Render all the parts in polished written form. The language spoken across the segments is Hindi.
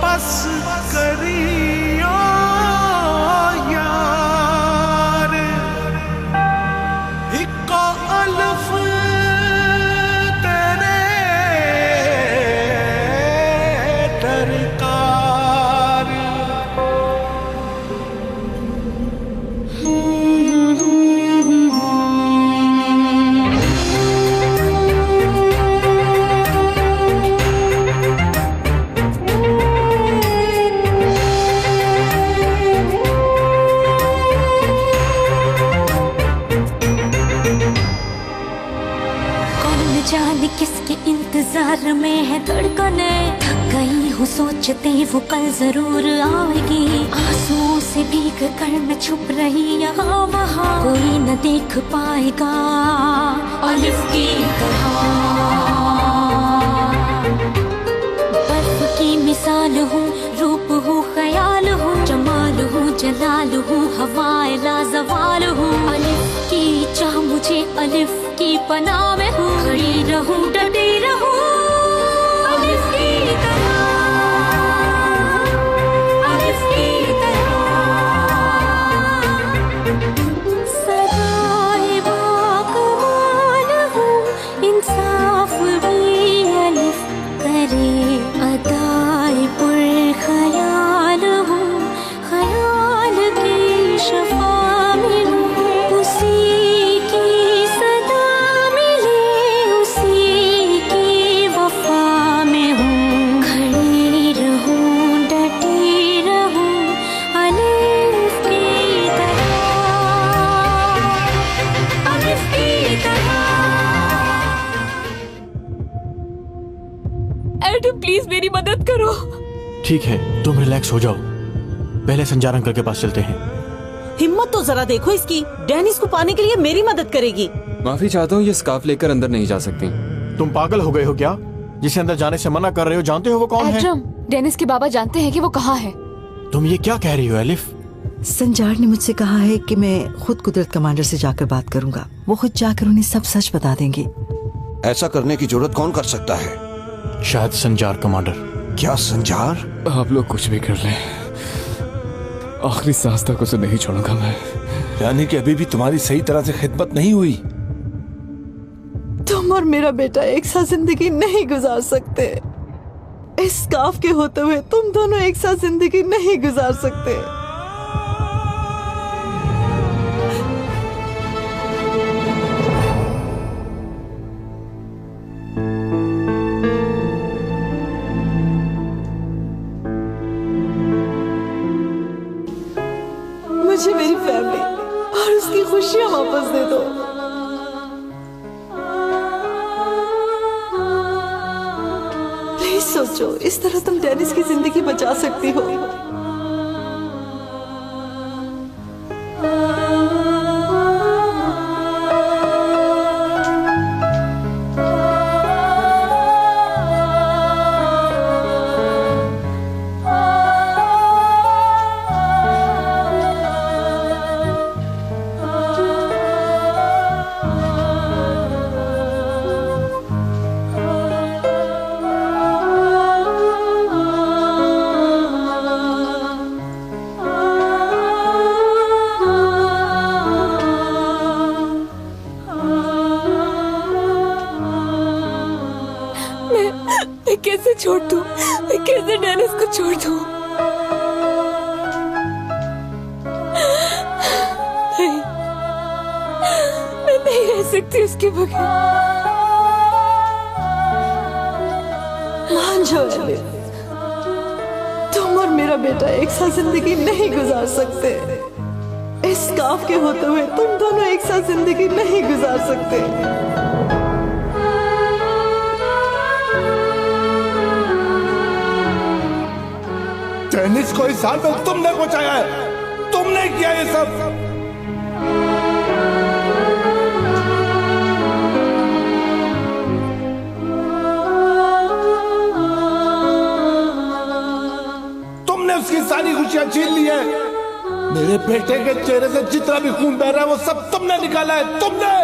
बस करियो यार, इको अल्फ तेरे दरकार। जाने किसके इंतजार में है धड़कने, थक गई हूँ सोचते वो कल जरूर आएगी। आंसुओं से भीग कर मैं छुप रही यहाँ वहाँ, कोई न देख पाएगा अलिफ की तरह। बर्फ की मिसाल हूँ, रूप हूँ, ख्याल हूँ, जमाल हूँ, जलाल हूँ, हवाए लाजवाल हूँ। अलिफ की चाह मुझे अलिफ की पनाह में हूँ, खड़ी रहूं डटी रहूं अलिफ की तरह, अलिफ की तरह। सदाए बाकमाल हूँ, इंसाफ भी अलिफ करे, अदाए पुरख्याल हूँ, ख्याल की शफा में हूँ, उसी प्लीज मेरी मदद करो। ठीक है, तुम रिलैक्स हो जाओ, पहले संजार अंकल के पास चलते हैं। हिम्मत तो जरा देखो इसकी, डेनिस को पाने के लिए मेरी मदद करेगी। माफी चाहता हूँ, ये स्कार्फ लेकर अंदर नहीं जा सकती। तुम पागल हो गए हो क्या? जिसे अंदर जाने से मना कर रहे हो, जानते हो वो कौन है? डेनिस के बाबा जानते हैं कि वो कहाँ है। तुम ये क्या कह रही हो एलिफ? संजार ने मुझसे कहा है कि मैं खुद कुदरत कमांडर से जाकर बात करूंगा, वो खुद जाकर उन्हें सब सच बता देंगे। ऐसा करने की जरूरत कौन कर सकता है? शायद संजार कमांडर। क्या संजार? आप लोग कुछ भी कर लें, आखिरी सांस तक उसे नहीं छोड़ूंगा मैं। यानी कि अभी भी तुम्हारी सही तरह से खिदमत नहीं हुई? तुम और मेरा बेटा एक साथ जिंदगी नहीं गुजार सकते। इस स्कार्फ के होते हुए तुम दोनों एक साथ जिंदगी नहीं गुजार सकते। मुझे मेरी फैमिली और उसकी खुशियां वापस दे दो। प्लीज सोचो, इस तरह तुम डेनिस की जिंदगी बचा सकती हो। मैं कैसे छोड़ दूं? मैं कैसे डेनिस को छोड़ दूं? नहीं, मैं नहीं रह सकती उसके बगैर। मान जाओ एलिफ, तुम और मेरा बेटा एक साथ जिंदगी नहीं गुजार सकते। इस स्कार्फ के होते हुए तुम दोनों एक साथ जिंदगी नहीं गुजार सकते। डेनिस को इस हाल में तुमने पहुंचाया है, तुमने किया ये सब। तुमने उसकी सारी खुशियां छीन ली है। मेरे बेटे के चेहरे से जितना भी खून बह रहा है वो सब तुमने निकाला है, तुमने।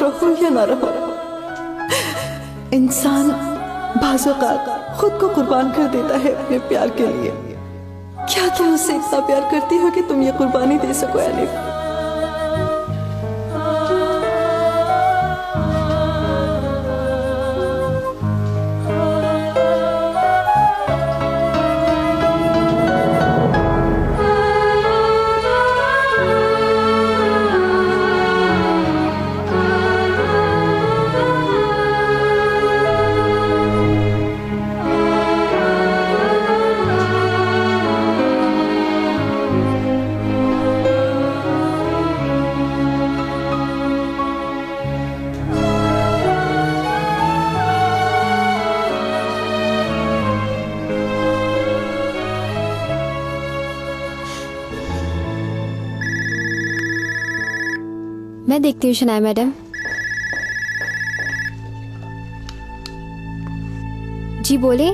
रहो या ना रहो, इंसान बाज़ औक़ात खुद को कुर्बान कर देता है अपने प्यार के लिए। क्या तुम उससे इतना प्यार करती हो कि तुम ये कुर्बानी दे सको अलिफ? मैं देखती हूँ शनाया मैडम। जी बोले।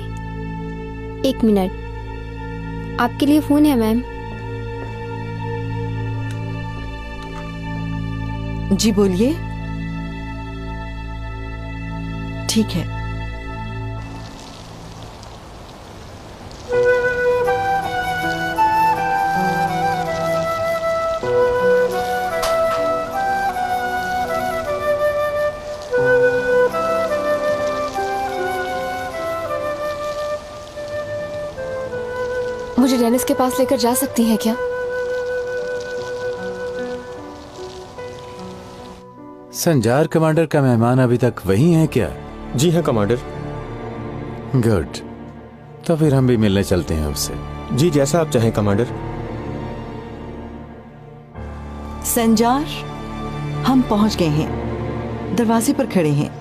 1 मिनट, आपके लिए फोन है मैम। जी बोलिए। ठीक है। मुझे डेनिस के पास लेकर जा सकती हैं क्या? संजार कमांडर का मेहमान अभी तक वही है क्या? जी हाँ कमांडर। गुड, तो फिर हम भी मिलने चलते हैं उससे। जी जैसा आप चाहें कमांडर। संजार, हम पहुंच गए हैं, दरवाजे पर खड़े हैं।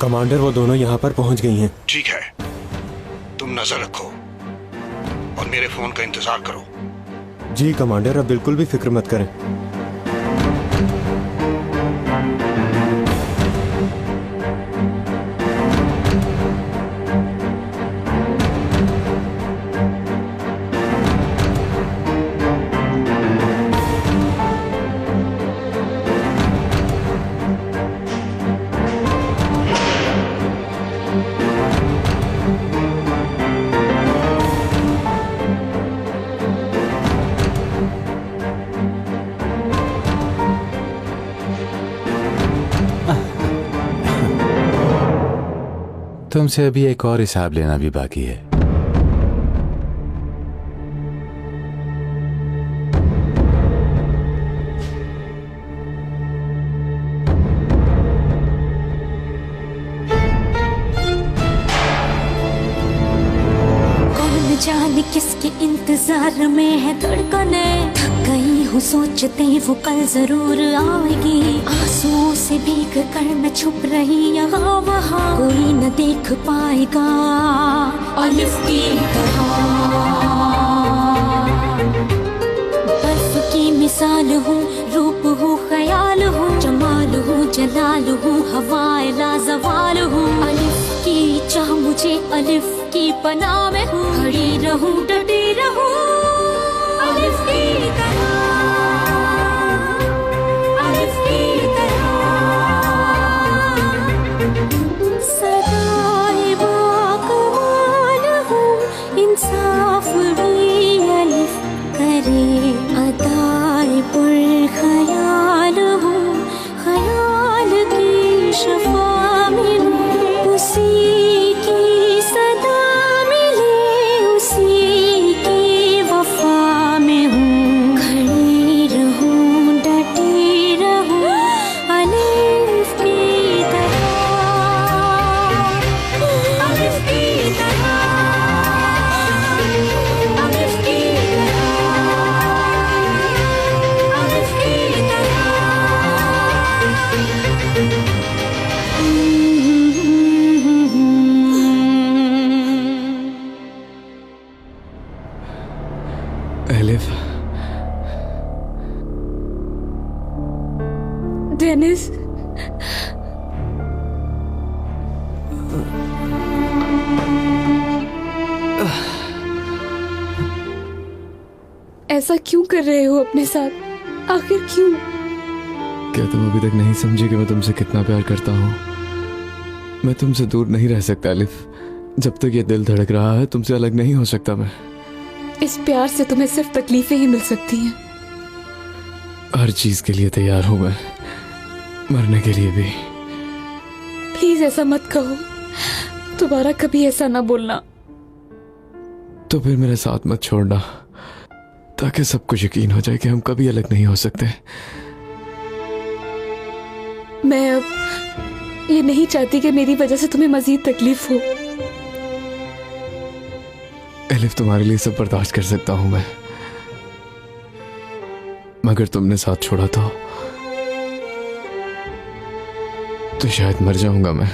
कमांडर वो दोनों यहाँ पर पहुँच गई हैं। ठीक है, तुम नजर रखो और मेरे फोन का इंतजार करो। जी कमांडर, अब बिल्कुल भी फिक्र मत करें। तुमसे अभी एक और हिसाब लेना भी बाकी है। कौन जाने किसके इंतजार में है धड़कने, थक गई हूँ सोचते वो कल जरूर आएगी। आंसुओं से भीग कर मैं छुप रही यहाँ वहाँ, कोई न देख पाएगा अलिफ की तरह। बर्फ की मिसाल हूँ, रूप हूँ, ख्याल हूँ, जमाल हूँ, जलाल हूँ, हवाए लाजवाल हूँ। अलिफ की चाह मुझे अलिफ की पनाह में हूँ, खड़ी रहूँ डटी रहूँ अलिफ की तरह, अलिफ की तरह। सदाए बाकमाल हूँ, इंसाफ भी अलिफ करे। अदाए पुर ख्याल हूँ, ख्याल की शफा मिले, उसी की सदा मिले, उसी की वफा में हूँ। खड़ी रहूँ डटी रहूँ अलिफ की तरह, अलिफ की तरह, अलिफ की तरह, अलिफ की तरह। एलिफ, डेनिस ऐसा क्यों कर रहे हो अपने साथ? आखिर क्यों? क्या तुम अभी तक नहीं समझी कि मैं तुमसे कितना प्यार करता हूँ? मैं तुमसे दूर नहीं रह सकता अलिफ। जब तक ये दिल धड़क रहा है तुमसे अलग नहीं हो सकता मैं। इस प्यार से तुम्हें सिर्फ तकलीफें ही मिल सकती हैं। हर चीज के लिए तैयार हूं मैं, मरने के लिए भी। प्लीज ऐसा मत कहो, दोबारा कभी ऐसा ना बोलना। तो फिर मेरे साथ मत छोड़ना, ताकि सबको यकीन हो जाए कि हम कभी अलग नहीं हो सकते। मैं अब ये नहीं चाहती कि मेरी वजह से तुम्हें मजीद तकलीफ हो। एलिफ, तुम्हारे लिए सब बर्दाश्त कर सकता हूं मैं, मगर तुमने साथ छोड़ा तो शायद मर जाऊंगा मैं,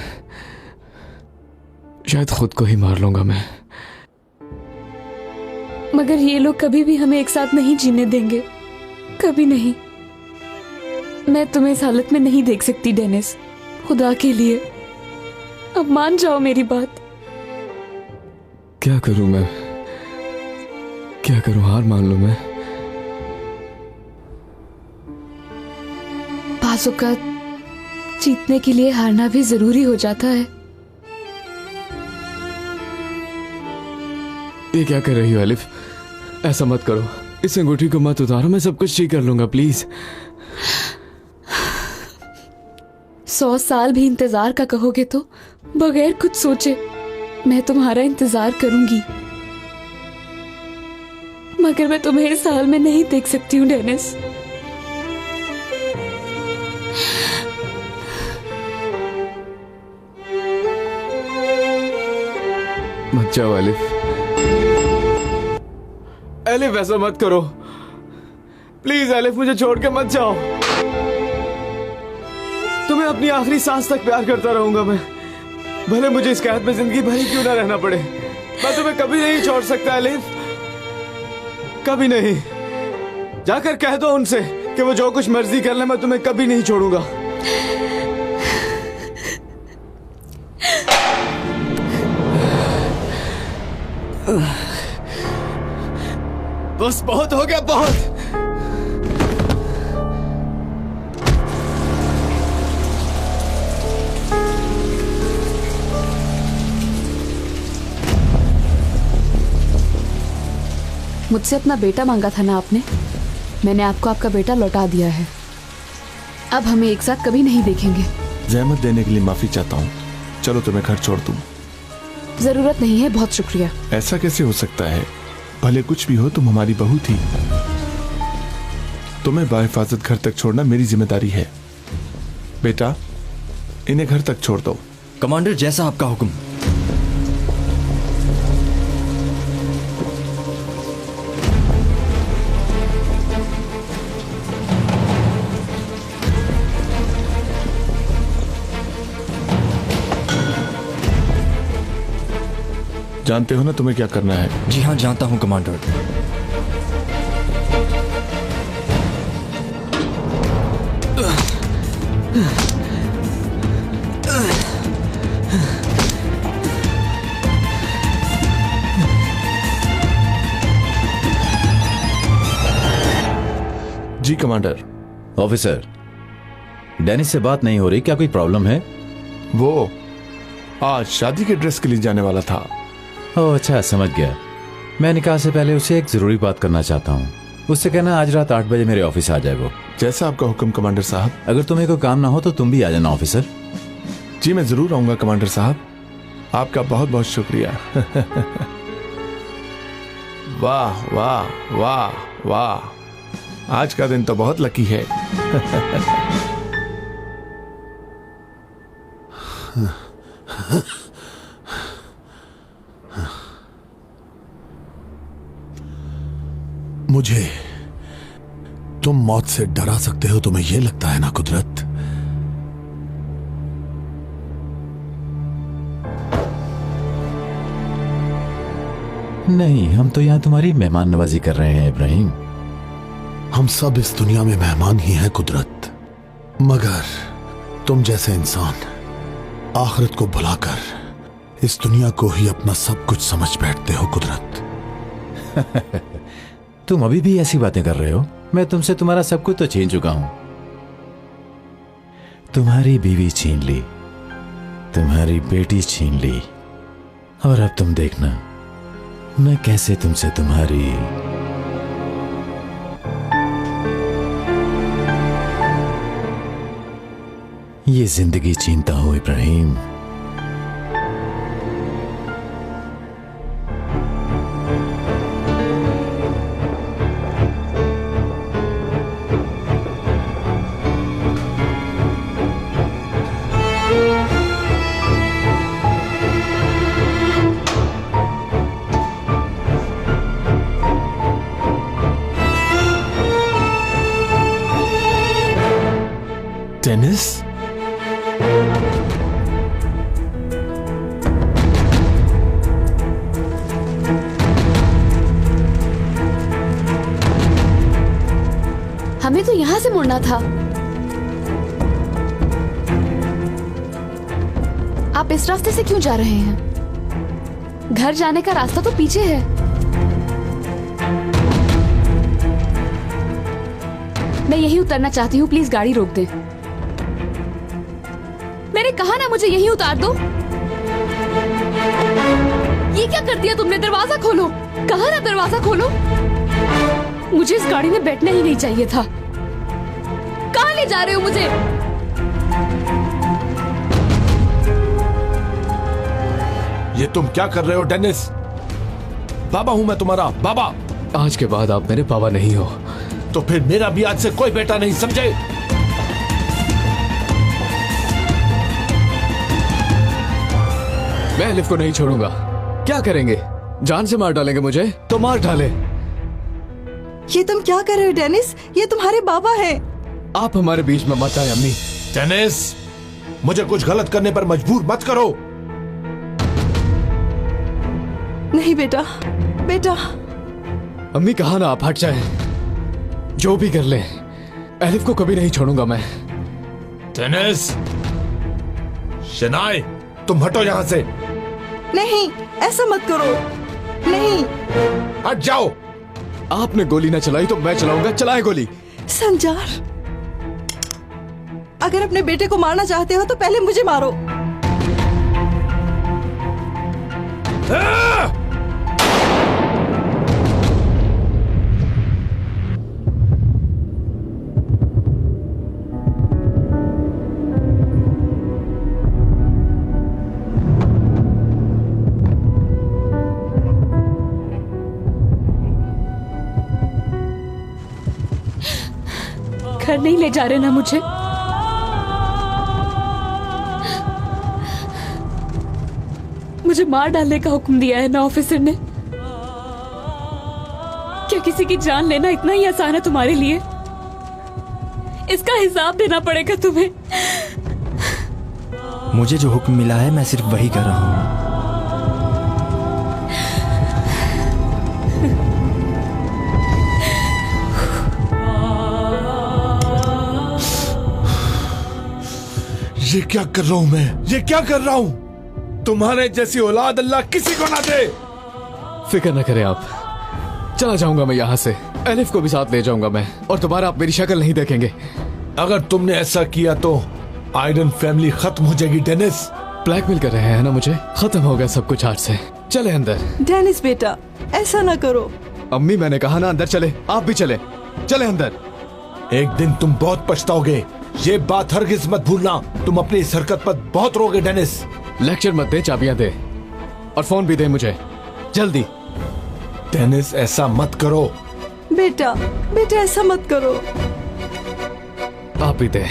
शायद खुद को ही मार लूंगा मैं। मगर ये लोग कभी भी हमें एक साथ नहीं जीने देंगे, कभी नहीं। मैं तुम्हें इस हालत में नहीं देख सकती डेनिस, खुदा के लिए अब मान जाओ मेरी बात। क्या करूं मैं, क्या करूं? हार मान लूं मैं? बाज़ औक़ात जीतने के लिए हारना भी जरूरी हो जाता है। ये क्या कर रही हो एलिफ? ऐसा मत करो, इस अंगूठी को मत उतारो, मैं सब कुछ ठीक कर लूंगा प्लीज। 100 साल भी इंतजार का कहोगे तो बगैर कुछ सोचे मैं तुम्हारा इंतजार करूंगी, मगर मैं तुम्हें इस हाल में नहीं देख सकती हूँ डेनिस। मत जाओ एलिफ, एलिफ ऐसा मत करो प्लीज। एलिफ मुझे छोड़ के मत जाओ, तुम्हें अपनी आखिरी सांस तक प्यार करता रहूंगा मैं, भले मुझे इस कैद में जिंदगी भर ही क्यों ना रहना पड़े। मैं तुम्हें कभी नहीं छोड़ सकता एलिफ, कभी नहीं। जाकर कह दो उनसे कि वो जो कुछ मर्जी कर ले, मैं तुम्हें कभी नहीं छोड़ूंगा। बस बहुत हो गया, बहुत। मुझसे अपना बेटा मांगा था ना आपने, मैंने आपको आपका बेटा लौटा दिया है। अब हमें एक साथ कभी नहीं देखेंगे। जहमत देने के लिए माफी चाहता हूँ, चलो तुम्हें घर छोड़ दूं। जरूरत नहीं है, बहुत शुक्रिया। ऐसा कैसे हो सकता है? भले कुछ भी हो, तुम हमारी बहू थी। तुम्हें बाहिफाजत घर तक छोड़ना मेरी जिम्मेदारी है। बेटा, इन्हें घर तक छोड़ दो। कमांडर, जैसा आपका हुक्म। जानते हो ना तुम्हें क्या करना है? जी हाँ, जानता हूँ कमांडर। जी कमांडर। ऑफिसर, डेनिस से बात नहीं हो रही, क्या कोई प्रॉब्लम है? वो आज शादी के ड्रेस के लिए जाने वाला था। ओह अच्छा, समझ गया। मैं निकाह से पहले उसे एक जरूरी बात करना चाहता हूँ। उससे कहना आज रात 8 बजे मेरे ऑफिस आ जाए वो। जैसा आपका हुक्म कमांडर साहब। अगर तुम्हें कोई काम ना हो तो तुम भी आ जाना ऑफिसर। जी मैं जरूर आऊंगा कमांडर साहब, आपका बहुत बहुत शुक्रिया। वाह वाह वाह वाह, आज का दिन तो बहुत लकी है। मुझे तुम मौत से डरा सकते हो, तुम्हें यह लगता है ना कुदरत? नहीं, हम तो यहाँ तुम्हारी मेहमान नवाजी कर रहे हैं इब्राहिम। हम सब इस दुनिया में मेहमान ही हैं कुदरत, मगर तुम जैसे इंसान आखिरत को भुलाकर इस दुनिया को ही अपना सब कुछ समझ बैठते हो कुदरत। तुम अभी भी ऐसी बातें कर रहे हो? मैं तुमसे तुम्हारा सब कुछ तो छीन चुका हूं। तुम्हारी बीवी छीन ली, तुम्हारी बेटी छीन ली, और अब तुम देखना मैं कैसे तुमसे तुम्हारी ये जिंदगी छीनता हूं इब्राहिम। डेनिस, हमें तो यहाँ से मुड़ना था। आप इस रास्ते से क्यों जा रहे हैं? घर जाने का रास्ता तो पीछे है। मैं यहीं उतरना चाहती हूँ, प्लीज गाड़ी रोक दें। मैंने कहा ना मुझे यहीं उतार दो। ये क्या कर दिया तुमने? दरवाजा खोलो। कहा ना दरवाजा खोलो। मुझे इस गाड़ी में बैठना ही नहीं चाहिए था। कहाँ ले जा रहे हो मुझे? ये तुम क्या कर रहे हो डेनिस? बाबा हूं मैं तुम्हारा, बाबा। आज के बाद आप मेरे बाबा नहीं हो। तो फिर मेरा भी आज से कोई बेटा नहीं, समझे? मैं एलिफ को नहीं छोड़ूंगा। क्या करेंगे? जान से मार डालेंगे मुझे? तो मार डाले। ये तुम क्या कर रहे हो डेनिस? ये तुम्हारे बाबा हैं। आप हमारे बीच में मत आए अम्मी। डेनिस, मुझे कुछ गलत करने पर मजबूर मत करो। नहीं बेटा, बेटा। अम्मी कहा ना आप हट जाए। जो भी कर ले, एलिफ को कभी नहीं छोड़ूंगा मैं। डेनिस, शनाए, तुम हटो यहां से। नहीं, ऐसा मत करो। नहीं, हट जाओ। आपने गोली ना चलाई तो मैं चलाऊंगा। चलाए गोली। संजार, अगर अपने बेटे को मारना चाहते हो तो पहले मुझे मारो। घर नहीं ले जा रहे ना मुझे? मुझे मार डालने का हुक्म दिया है ना ऑफिसर ने? क्या किसी की जान लेना इतना ही आसान है तुम्हारे लिए? इसका हिसाब देना पड़ेगा तुम्हें। मुझे जो हुक्म मिला है मैं सिर्फ वही कर रहा हूँ। ये क्या कर रहा हूं मैं? ये क्या कर रहा हूं? तुम्हारे जैसी औलाद अल्लाह किसी को ना दे। फिक्र न करें आप। चला जाऊंगा मैं यहाँ से। एलिफ को भी साथ ले जाऊंगा मैं, और दोबारा आप मेरी शक्ल नहीं देखेंगे। अगर तुमने ऐसा किया तो आयरन फैमिली खत्म हो जाएगी डेनिस। ब्लैकमेल कर रहे हैं ना मुझे? खत्म हो गया सब कुछ आज से। चले अंदर। डेनिस बेटा, ऐसा ना करो। अम्मी मैंने कहा ना अंदर चले। आप भी चले। चले अंदर। एक दिन तुम बहुत पछताओगे। ये बात हरगिज मत भूलना। तुम अपनी इस हरकत पर बहुत रोगे डेनिस। लेक्चर मत दे, चाबियां दे, और फोन भी दे मुझे जल्दी। डेनिस, ऐसा मत करो। बेटा, बेटा ऐसा मत करो। आप भी दे।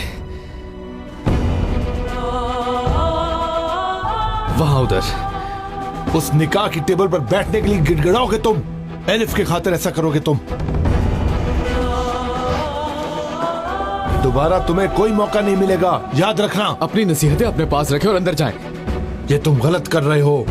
वहां उधर उस निकाह की टेबल पर बैठने के लिए गिड़गिड़ाओगे तुम। एलिफ के खातिर ऐसा करोगे तुम। दोबारा तुम्हें कोई मौका नहीं मिलेगा, याद रखना। अपनी नसीहतें अपने पास रखें और अंदर जाएं। ये तुम गलत कर रहे हो।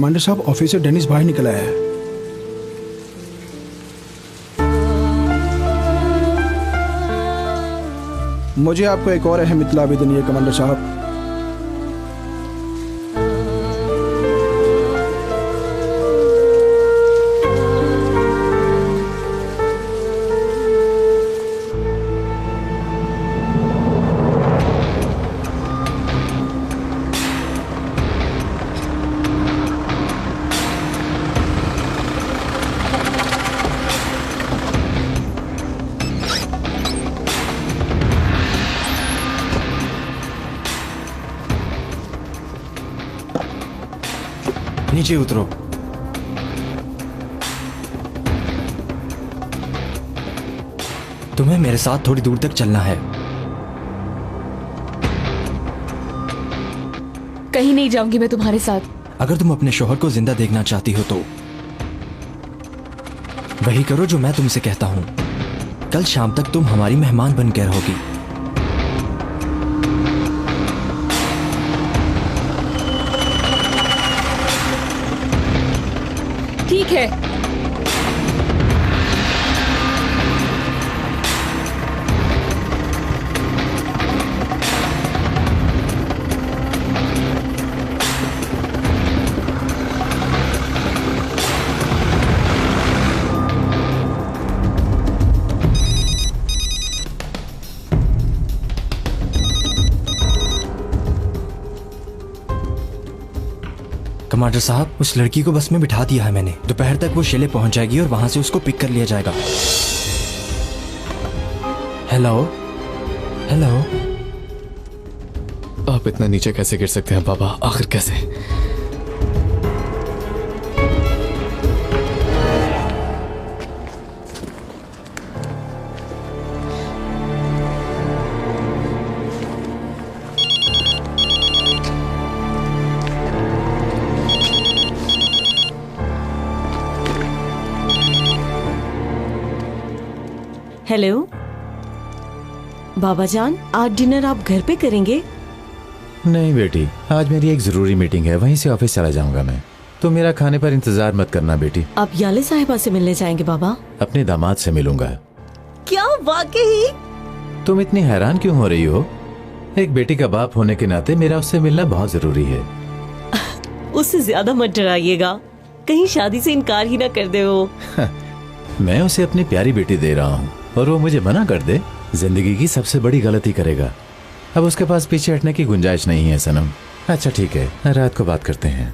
कमांडर साहब, ऑफिस से डेनिस बाहर निकल आया है। मुझे आपको एक और अहम इत्तला भी देनी है कमांडर साहब। नीचे उतरो। तुम्हें मेरे साथ थोड़ी दूर तक चलना है। कहीं नहीं जाऊंगी मैं तुम्हारे साथ। अगर तुम अपने शौहर को जिंदा देखना चाहती हो तो वही करो जो मैं तुमसे कहता हूं। कल शाम तक तुम हमारी मेहमान बनकर रहोगी। ठीक है। कमांडर साहब, उस लड़की को बस में बिठा दिया है मैंने। दोपहर तक वो शिले पहुंच जाएगी और वहां से उसको पिक कर लिया जाएगा। Hello hello. आप इतना नीचे कैसे गिर सकते हैं पापा? आखिर कैसे? हेलो बाबा जान, आज डिनर आप घर पे करेंगे? नहीं बेटी, आज मेरी एक जरूरी मीटिंग है, वहीं से ऑफिस चला जाऊंगा मैं। तो मेरा खाने पर इंतजार मत करना बेटी। आप याले साहिबा से मिलने जाएंगे बाबा? अपने दामाद से मिलूंगा। क्या वाकई? तुम इतनी हैरान क्यों हो रही हो? एक बेटी का बाप होने के नाते मेरा उससे मिलना बहुत जरूरी है। उससे ज्यादा मत डराइएगा, कहीं शादी से इनकार ही ना कर दे वो। मैं उसे अपनी प्यारी बेटी दे रहा हूँ और वो मुझे मना कर दे, जिंदगी की सबसे बड़ी गलती करेगा। अब उसके पास पीछे हटने की गुंजाइश नहीं है सनम। अच्छा ठीक है, रात को बात करते हैं।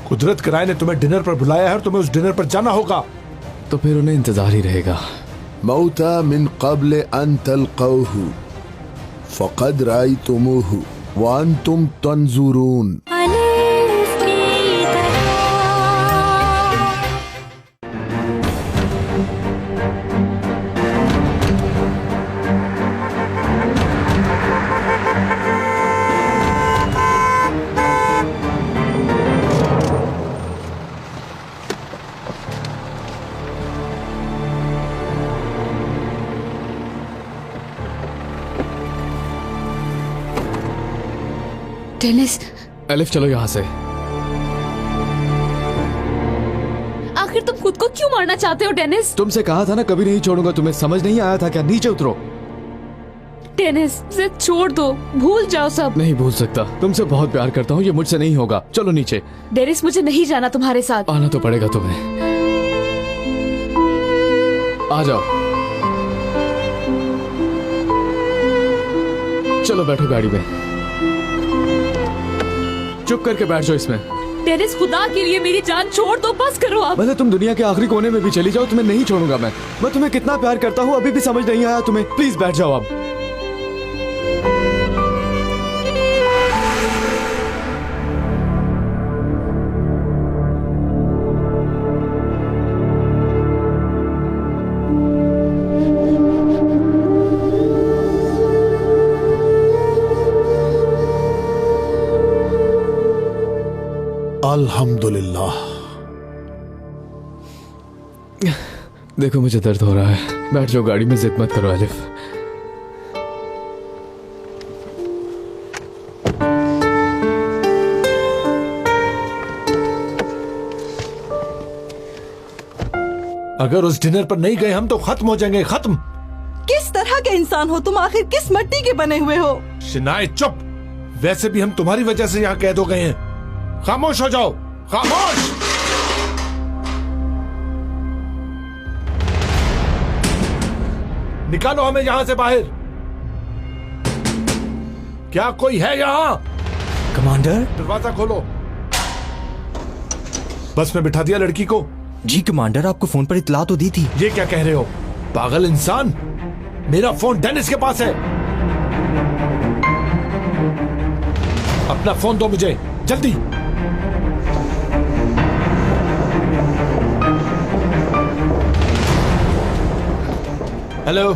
कुदरत के राय ने तुम्हें डिनर पर बुलाया है और तुम्हें उस डिनर पर जाना होगा। तो फिर उन्हें इंतजार ही रहेगा। मौता मिन क़ब्ल अन तल्क़ौहु फ़क़द रायतुमूहु व अंतुम तंज़ुरून। डेनिस, एलिफ चलो यहाँ से। आखिर तुम खुद को क्यों मारना चाहते हो डेनिस? तुमसे कहा था ना कभी नहीं छोड़ूंगा तुम्हें, समझ नहीं आया था क्या? नीचे उतरो। डेनिस, जिद छोड़ दो, भूल जाओ सब। नहीं भूल सकता, तुमसे बहुत प्यार करता हूँ, ये मुझसे नहीं होगा। चलो नीचे। डेनिस, मुझे नहीं जाना तुम्हारे साथ। आना तो पड़ेगा तुम्हें। आ जाओ, चलो बैठो गाड़ी में। चुप करके बैठ जाओ इसमें। डेनिस, खुदा के लिए मेरी जान छोड़ दो, बस करो आप। भले तुम दुनिया के आखिरी कोने में भी चली जाओ, तुम्हें नहीं छोड़ूंगा मैं तुम्हें कितना प्यार करता हूँ, अभी भी समझ नहीं आया तुम्हें? प्लीज बैठ जाओ अब। अल्हम्दुलिल्लाह। देखो मुझे दर्द हो रहा है, बैठ जाओ गाड़ी में, जिद मत करो आलिफ। अगर उस डिनर पर नहीं गए हम तो खत्म हो जाएंगे, खत्म। किस तरह के इंसान हो तुम, आखिर किस मिट्टी के बने हुए हो? शिनाए चुप, वैसे भी हम तुम्हारी वजह से यहाँ कैद हो गए हैं। खामोश हो जाओ, खामोश। निकालो हमें यहाँ से बाहर। क्या कोई है यहाँ? कमांडर। दरवाजा खोलो। बस में बिठा दिया लड़की को? जी कमांडर, आपको फोन पर इतला तो दी थी। ये क्या कह रहे हो पागल इंसान? मेरा फोन डेनिस के पास है। अपना फोन दो मुझे, जल्दी। हेलो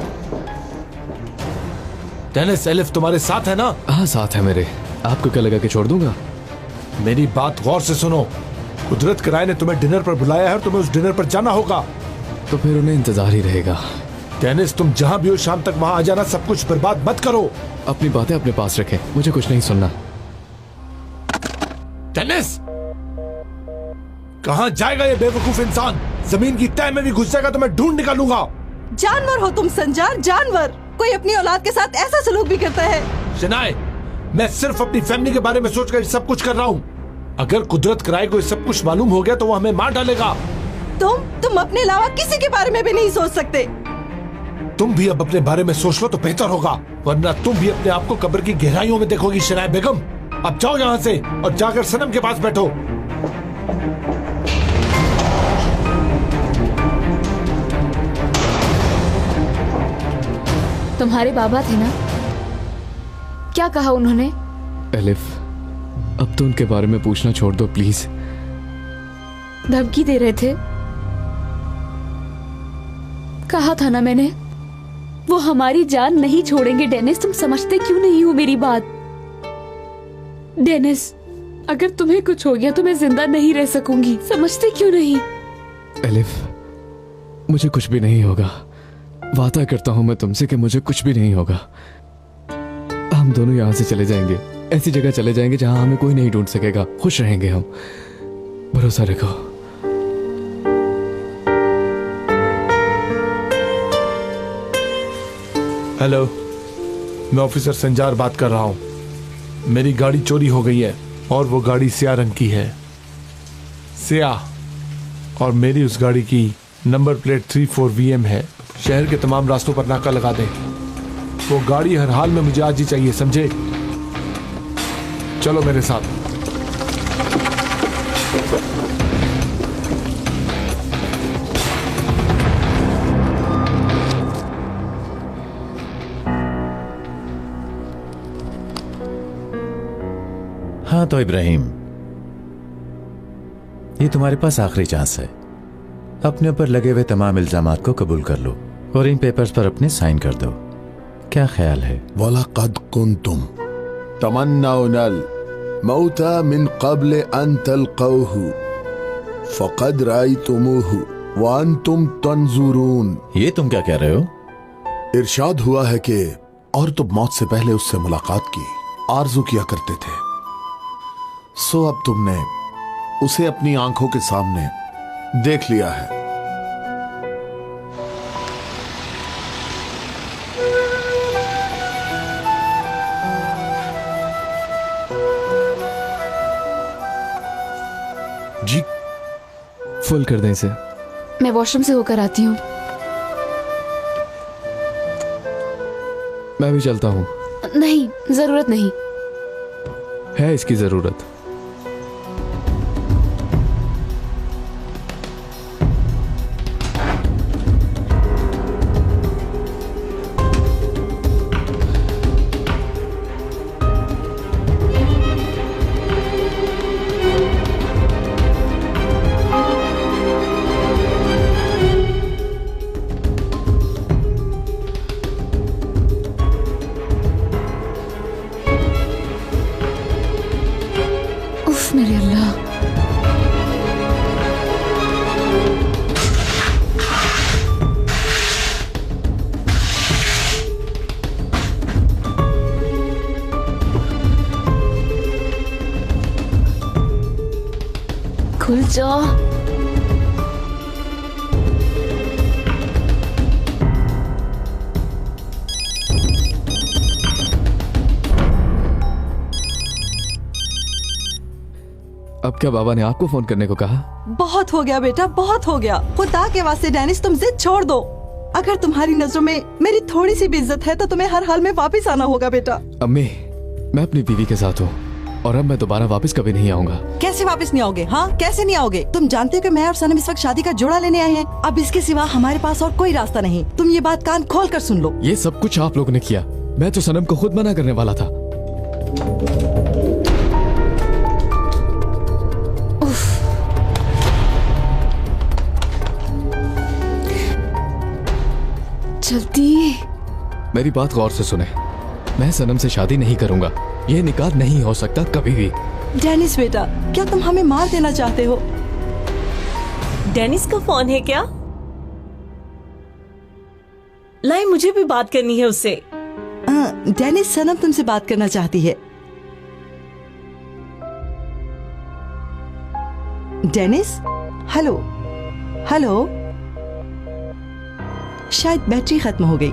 डेनिस, एलिफ तुम्हारे साथ है ना? हाँ साथ है मेरे। आपको क्या लगा कि छोड़ दूंगा? मेरी बात गौर से सुनो। कुदरत किराए ने तुम्हें डिनर पर बुलाया है और तुम्हें उस डिनर पर जाना होगा। तो फिर उन्हें इंतजार ही रहेगा। डेनिस तुम जहां भी हो शाम तक वहां आ जाना, सब कुछ बर्बाद मत करो। अपनी बातें अपने पास रखें, मुझे कुछ नहीं सुनना। डेनिस कहां जाएगा ये बेवकूफ इंसान? जमीन की तह में भी घुस जाएगा तो मैं ढूंढ निकालूंगा। जानवर हो तुम संजार, जानवर। कोई अपनी औलाद के साथ ऐसा सलूक भी करता है? शनाए, मैं सिर्फ अपनी फैमिली के बारे में सोचकर सब कुछ कर रहा हूँ। अगर कुदरत किराए को सब कुछ मालूम हो गया तो वो हमें मार डालेगा। तुम अपने अलावा किसी के बारे में भी नहीं सोच सकते। तुम भी अब अपने बारे में सोच लो तो बेहतर होगा, वरना तुम भी अपने आप को कब्र की गहराइयों में देखोगी। शनाए बेगम, अब जाओ यहाँ से और जाकर सनम के पास बैठो। तुम्हारे बाबा थे ना, क्या कहा उन्होंने? एलिफ, अब तो उनके बारे में पूछना छोड़ दो प्लीज। धमकी दे रहे थे? कहा था ना मैंने, वो हमारी जान नहीं छोड़ेंगे। डेनिस, तुम समझते क्यों नहीं हो मेरी बात? डेनिस, अगर तुम्हें कुछ हो गया तो मैं जिंदा नहीं रह सकूंगी। समझते क्यों नहीं? एलिफ, मुझे कुछ भी नहीं होगा। वादा करता हूं मैं तुमसे कि मुझे कुछ भी नहीं होगा। हम दोनों यहाँ से चले जाएंगे, ऐसी जगह चले जाएंगे जहां हमें कोई नहीं ढूंढ सकेगा। खुश रहेंगे हम, भरोसा रखो। हेलो, मैं ऑफिसर संजार बात कर रहा हूं। मेरी गाड़ी चोरी हो गई है और वो गाड़ी स्याह रंग की है, स्याह। और मेरी उस गाड़ी की नंबर प्लेट 34VM है। शहर के तमाम रास्तों पर नाका लगा दें। वो गाड़ी हर हाल में मुझे आज ही चाहिए, समझे? चलो मेरे साथ। हाँ तो इब्राहिम, ये तुम्हारे पास आखिरी चांस है। अपने ऊपर लगे हुए तमाम इल्जामात को कबूल कर लो और इन पेपर्स पर अपने साइन कर दो। क्या ख्याल है? वलक़द कुंतुम तमन्नौनल मौता मिन क़ब्ल अन तल्क़ौहु फ़क़द रायतुमूहु व अंतुम तंज़ुरून। ये तुम क्या कह रहे हो? इरशाद हुआ है कि और तुम मौत से पहले उससे मुलाकात की आरज़ू किया करते थे, सो अब तुमने उसे अपनी आंखों के सामने देख लिया है। जी, फुल कर दें इसे। मैं वॉशरूम से होकर आती हूँ। मैं भी चलता हूँ। नहीं, जरूरत नहीं है इसकी जरूरत। उफ मेरे अल्लाह। खुल जा। अब क्या बाबा ने आपको फोन करने को कहा? बहुत हो गया बेटा, बहुत हो गया। खुदा के वास्ते डेनिस, तुम जिद छोड़ दो। अगर तुम्हारी नजरों में मेरी थोड़ी सी भी इज्जत है तो तुम्हें हर हाल में वापस आना होगा बेटा। अम्मी, मैं अपनी बीवी के साथ हूँ और अब मैं दोबारा वापस कभी नहीं आऊंगा। कैसे वापस नहीं आओगे? हाँ, कैसे नहीं आओगे? तुम जानते हो कि मैं और सनम इस वक्त शादी का जोड़ा लेने आए हैं। अब इसके सिवा हमारे पास और कोई रास्ता नहीं। तुम ये बात कान खोल कर सुन लो। ये सब कुछ आप लोगों ने किया। मैं तो सनम को खुद मना करने वाला था। जल्दी। मेरी बात गौर से सुने। मैं सनम से शादी नहीं करूंगा। ये निकाह नहीं हो सकता कभी भी। डेनिस बेटा, क्या तुम हमें मार देना चाहते हो? डेनिस का फोन है क्या? लाई, मुझे भी बात करनी है उससे। डेनिस, सनम तुमसे बात करना चाहती है। Dennis, hello hello. शायद बैटरी खत्म हो गई।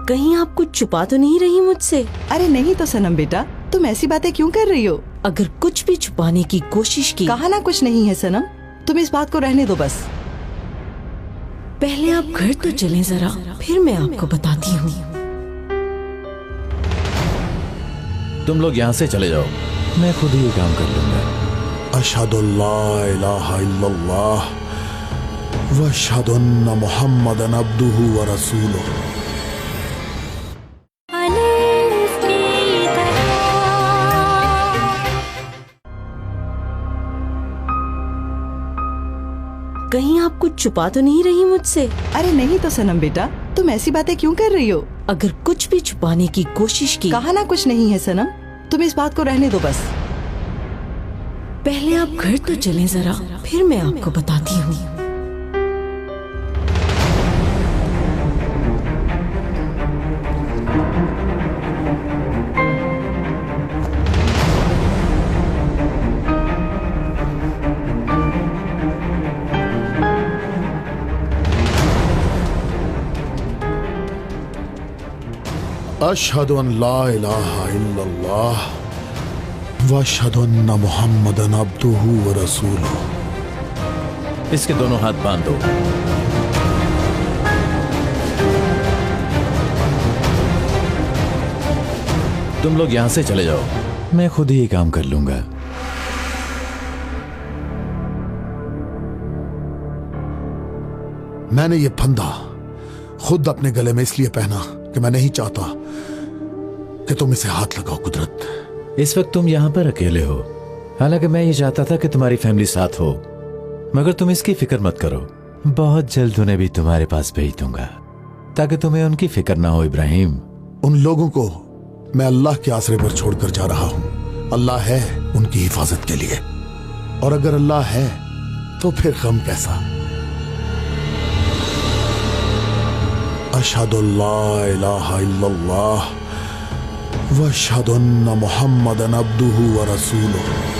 कहीं आप कुछ छुपा तो नहीं रही मुझसे? अरे नहीं तो सनम बेटा, तुम ऐसी बातें क्यों कर रही हो? अगर कुछ भी छुपाने की कोशिश की। कहा ना कुछ नहीं है सनम, तुम इस बात को रहने दो बस। पहले आप घर तो चलें जरा, फिर मैं आपको बताती हूँ। तुम लोग यहाँ से चले जाओ, मैं खुद ही ये काम कर लूंगा। अशहदु अल्ला इलाहा इल्लल्लाह व अशहदु अन्ना मुहम्मदन अब्दुहु व रसूलुहु। कहीं आप कुछ छुपा तो नहीं रही मुझसे? अरे नहीं तो सनम बेटा, तुम ऐसी बातें क्यों कर रही हो? अगर कुछ भी छुपाने की कोशिश की। कहा ना कुछ नहीं है सनम, तुम इस बात को रहने दो बस। पहले आप घर तो चलें जरा, फिर मैं आपको बताती हूँ। अशहदु अन ला इलाहा इल्लल्लाह व अशहदु अन्ना मुहम्मदन अब्दुहु व रसूलुहु। इसके दोनों हाथ बांध दो। तुम लोग यहाँ से चले जाओ, मैं खुद ही ये काम कर लूंगा। मैंने ये फंदा खुद अपने गले में इसलिए पहना कि मैं नहीं चाहता कि तुम इसे हाथ लगाओ। कुदरत, इस वक्त तुम यहाँ पर अकेले हो, हालांकि मैं ये चाहता था कि तुम्हारी फैमिली साथ हो, मगर तुम इसकी फिक्र मत करो। बहुत जल्द उन्हें भी तुम्हारे पास भेज दूंगा ताकि तुम्हें उनकी फिक्र ना हो। इब्राहिम, उन लोगों को मैं अल्लाह के आसरे पर छोड़कर जा रहा हूँ। अल्लाह है उनकी हिफाजत के लिए, और अगर अल्लाह है तो फिर गम कैसा। अशहदु अल्ला इलाहा इल्लल्लाह व अशहदु अन्ना मुहम्मदन अब्दुहु व रसूलुहु।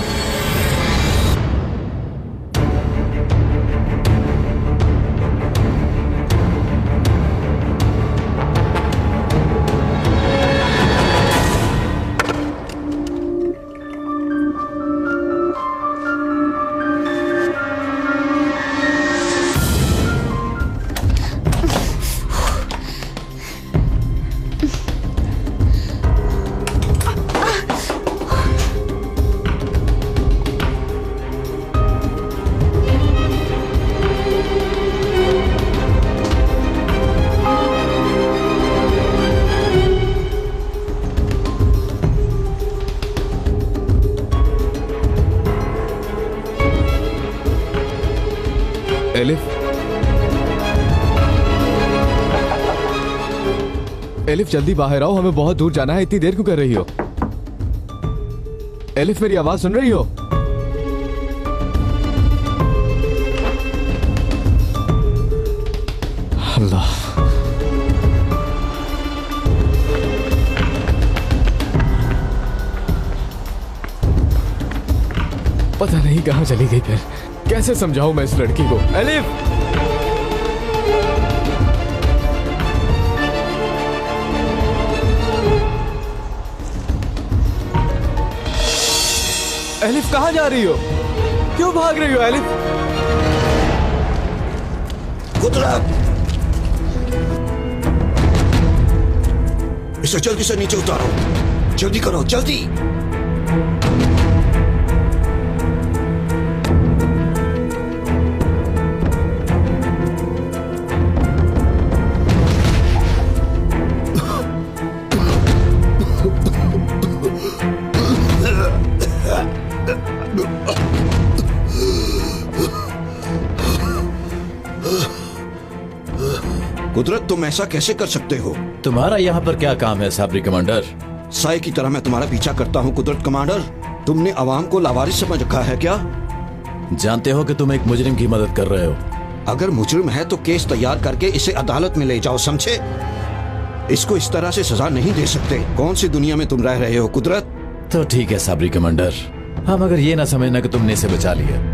एलिफ, जल्दी बाहर आओ, हमें बहुत दूर जाना है। इतनी देर क्यों कर रही हो? एलिफ, मेरी आवाज सुन रही हो? अल्लाह, पता नहीं कहाँ चली गई फिर। कैसे समझाऊं मैं इस लड़की को? एलिफ! एलिफ कहाँ जा रही हो? क्यों भाग रही हो एलिफ? कुदरत, इसे जल्दी से नीचे उतारो। जल्दी करो, जल्दी। कुदरत, तुम ऐसा कैसे कर सकते हो? तुम्हारा यहाँ पर क्या काम है साबरी कमांडर? साए की तरह मैं तुम्हारा पीछा करता हूँ कुदरत कमांडर। तुमने अवाम को लावारिस समझ रखा है क्या? जानते हो कि तुम एक मुजरिम की मदद कर रहे हो। अगर मुजरिम है तो केस तैयार करके इसे अदालत में ले जाओ, समझे? इसको इस तरह से सजा नहीं दे सकते। कौन सी दुनिया में तुम रह रहे हो कुदरत? तो ठीक है साबरी कमांडर, हम अगर ये ना समझना कि तुमने इसे बचा लिया।